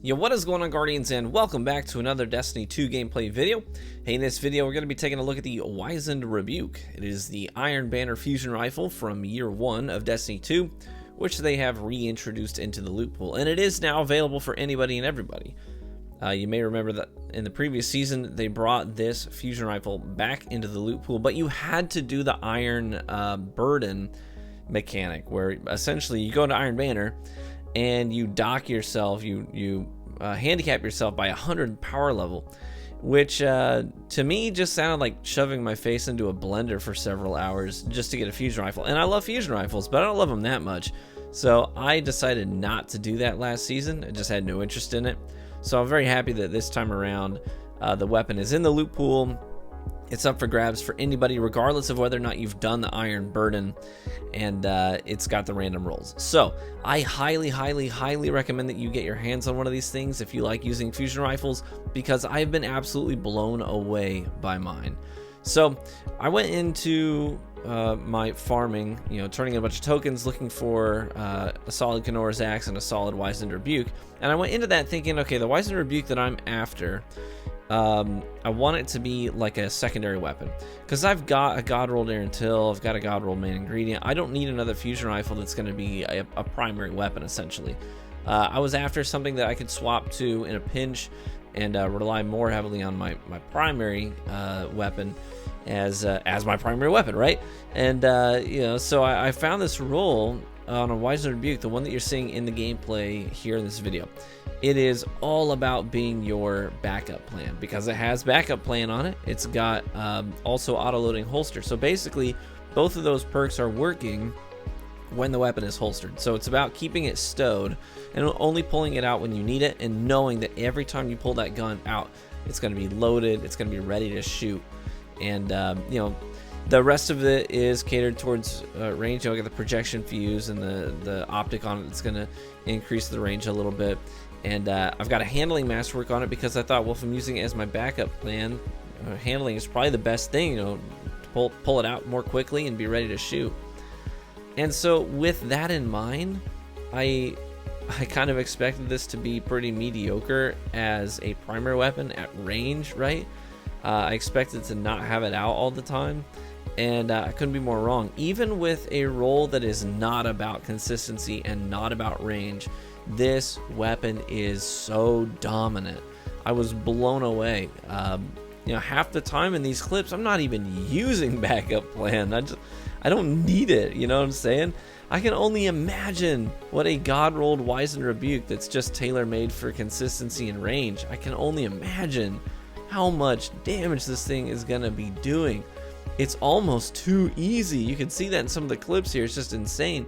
Yo, what is going on, Guardians, and welcome back to another Destiny 2 gameplay video. Hey, in this video we're going to be taking a look at the Wizened Rebuke. It is the Iron Banner fusion rifle from year 1 of Destiny 2, which they have reintroduced into the loot pool, and it is now available for anybody and everybody. You may remember that in the previous season they brought this fusion rifle back into the loot pool, but you had to do the Iron Burden mechanic, where essentially you go to Iron Banner and you dock yourself, you handicap yourself by 100 power level, which to me just sounded like shoving my face into a blender for several hours just to get a fusion rifle. And I love fusion rifles, but I don't love them that much. So I decided not to do that last season. I just had no interest in it. So I'm very happy that this time around the weapon is in the loot pool. It's up for grabs for anybody, regardless of whether or not you've done the Iron Burden, and it's got the random rolls. So I highly recommend that you get your hands on one of these things if you like using fusion rifles, because I've been absolutely blown away by mine. So I went into my farming, turning in a bunch of tokens, looking for a solid Kenora's Axe and a solid Wizened Rebuke, and I went into that thinking, okay, the Wizened Rebuke that I'm after, I want it to be like a secondary weapon, because I've got a God Rolled Air Until, I've got a God Rolled Main Ingredient. I don't need another fusion rifle that's going to be a primary weapon, essentially. I was after something that I could swap to in a pinch and rely more heavily on my primary weapon as my primary weapon, right? And so I found this role on a Wizened Rebuke, the one that you're seeing in the gameplay here in this video. It is all about being your backup plan, because it has backup plan on it. It's got also auto-loading holster. So basically, both of those perks are working when the weapon is holstered. So it's about keeping it stowed and only pulling it out when you need it, and knowing that every time you pull that gun out, it's going to be loaded, it's going to be ready to shoot. And the rest of it is catered towards range. I got the projection fuse and the optic on it that's going to increase the range a little bit. And I've got a handling masterwork on it, because I thought, well, if I'm using it as my backup plan, handling is probably the best thing, to pull it out more quickly and be ready to shoot. And so with that in mind, I kind of expected this to be pretty mediocre as a primary weapon at range, right? I expected to not have it out all the time, and I couldn't be more wrong. Even with a role that is not about consistency and not about range, this weapon is so dominant. I was blown away. Half the time in these clips, I'm not even using backup plan. I don't need it. You know what I'm saying? I can only imagine what a God-rolled Wizened Rebuke that's just tailor-made for consistency and range. I can only imagine how much damage this thing is gonna be doing. It's almost too easy. You can see that in some of the clips here. It's just insane.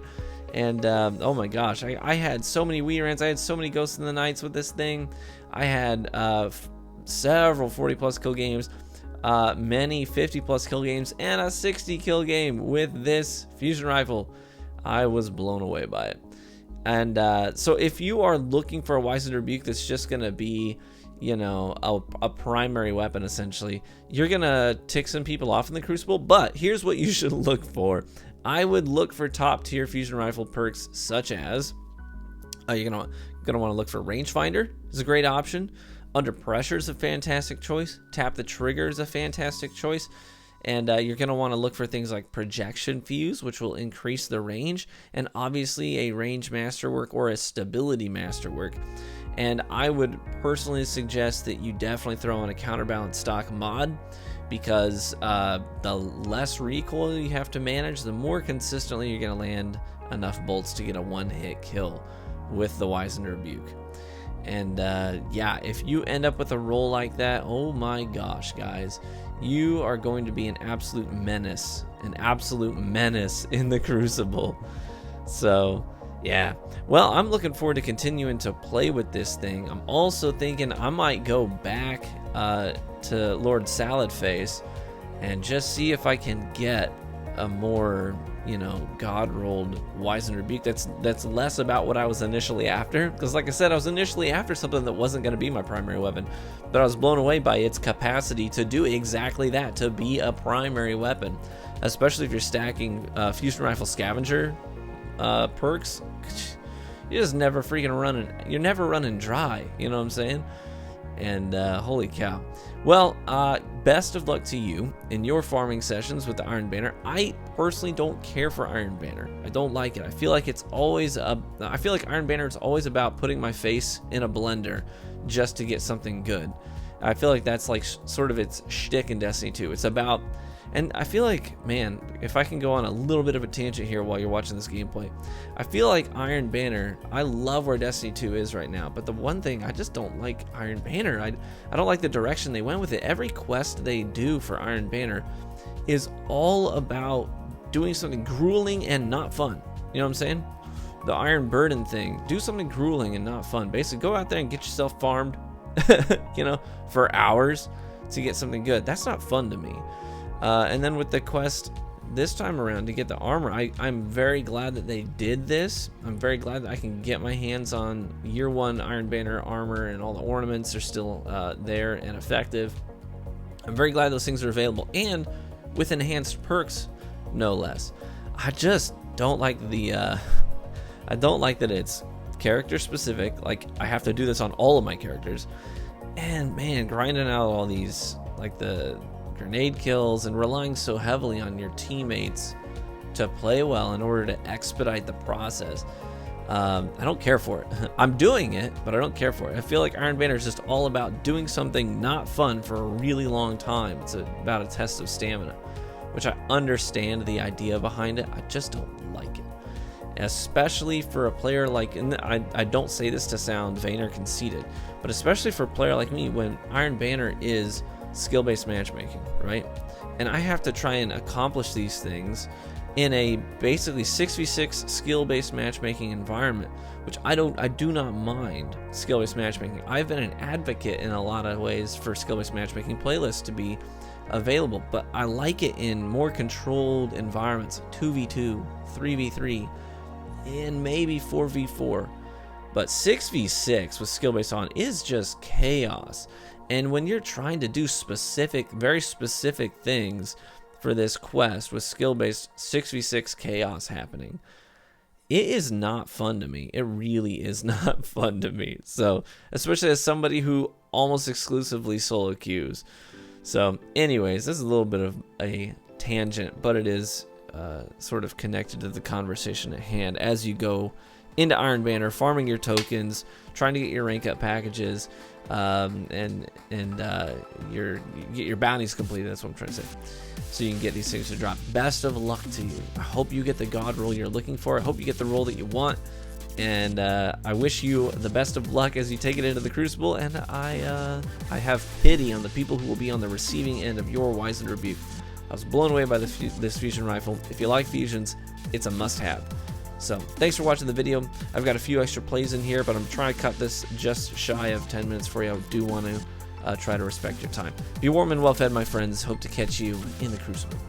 And oh my gosh, I had so many Weerans, I had so many Ghosts in the Nights with this thing. I had several 40+ kill games, many 50+ kill games, and a 60 kill game with this fusion rifle. I was blown away by it. And so if you are looking for a Wizened Rebuke that's just gonna be, a primary weapon, essentially, you're gonna tick some people off in the Crucible. But here's what you should look for. I would look for top tier fusion rifle perks, such as you're gonna want to look for Rangefinder is a great option. Under Pressure is a fantastic choice. Tap the Trigger is a fantastic choice. And you're going to want to look for things like Projection Fuse, which will increase the range, and obviously a Range Masterwork or a Stability Masterwork. And I would personally suggest that you definitely throw in a Counterbalance Stock mod, because the less recoil you have to manage, the more consistently you're going to land enough bolts to get a one-hit kill with the Wizened Rebuke. And yeah, if you end up with a roll like that, oh my gosh, guys, you are going to be an absolute menace in the Crucible. So yeah, well, I'm looking forward to continuing to play with this thing. I'm also thinking I might go back to Lord Salad Face and just see if I can get a more God rolled Wizened Rebuke that's less about what I was initially after, because like I said, I was initially after something that wasn't going to be my primary weapon, but I was blown away by its capacity to do exactly that, to be a primary weapon, especially if you're stacking fusion rifle scavenger perks. you're just never freaking running. You're never running dry. You know what I'm saying? And holy cow. Well, best of luck to you in your farming sessions with the Iron Banner. I personally don't care for Iron Banner. I don't like it. I feel like it's always I feel like Iron Banner is always about putting my face in a blender just to get something good. I feel like that's like sort of its shtick in Destiny 2. It's about, and I feel like, man, if I can go on a little bit of a tangent here while you're watching this gameplay, I feel like Iron Banner, I love where Destiny 2 is right now, but the one thing, I just don't like Iron Banner. I don't like the direction they went with it. Every quest they do for Iron Banner is all about doing something grueling and not fun. You know what I'm saying? The Iron Burden thing, do something grueling and not fun. Basically, go out there and get yourself farmed, you know, for hours to get something good. That's not fun to me. And then with the quest this time around to get the armor, I'm very glad that they did this. I'm very glad that I can get my hands on year 1 Iron Banner armor, and all the ornaments are still there and effective. I'm very glad those things are available, and with enhanced perks, no less. I just don't like the I don't like that it's character specific. Like, I have to do this on all of my characters, and man, grinding out all these, like the grenade kills, and relying so heavily on your teammates to play well in order to expedite the process. I don't care for it. I'm doing it, but I don't care for it. I feel like Iron Banner is just all about doing something not fun for a really long time. It's about a test of stamina, which I understand the idea behind it. I just don't like it. Especially for a player like, and I don't say this to sound vain or conceited, but especially for a player like me, when Iron Banner is skill-based matchmaking, right? And I have to try and accomplish these things in a basically 6v6 skill-based matchmaking environment, which I do not mind skill-based matchmaking. I've been an advocate in a lot of ways for skill-based matchmaking playlists to be available, but I like it in more controlled environments, 2v2, 3v3, and maybe 4v4. But 6v6 with skill-based on is just chaos. And when you're trying to do specific, very specific things for this quest with skill-based 6v6 chaos happening, it is not fun to me. It really is not fun to me. So, especially as somebody who almost exclusively solo queues. So, anyways, this is a little bit of a tangent, but it is sort of connected to the conversation at hand as you go into Iron Banner, farming your tokens, trying to get your rank up packages, and you get your bounties completed. That's what I'm trying to say. So you can get these things to drop. Best of luck to you. I hope you get the god roll you're looking for. I hope you get the roll that you want. And I wish you the best of luck as you take it into the Crucible. And I have pity on the people who will be on the receiving end of your Wizened Rebuke. I was blown away by this fusion rifle. If you like fusions, it's a must-have. So thanks for watching the video. I've got a few extra plays in here, but I'm trying to cut this just shy of 10 minutes for you. I do want to try to respect your time. Be warm and well fed, my friends. Hope to catch you in the Crucible.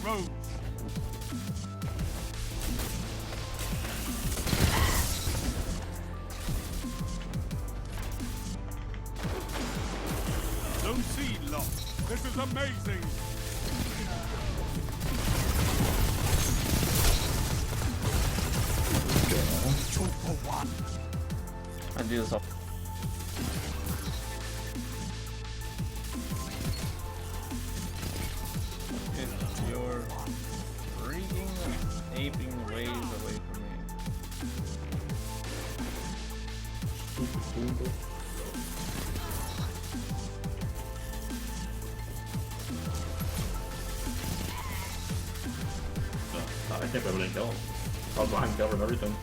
Rose. Don't see lost. This is amazing. Two for one. I do this all. You're freaking aping ways away from me. I can't be able to kill him. I was behind cover and everything.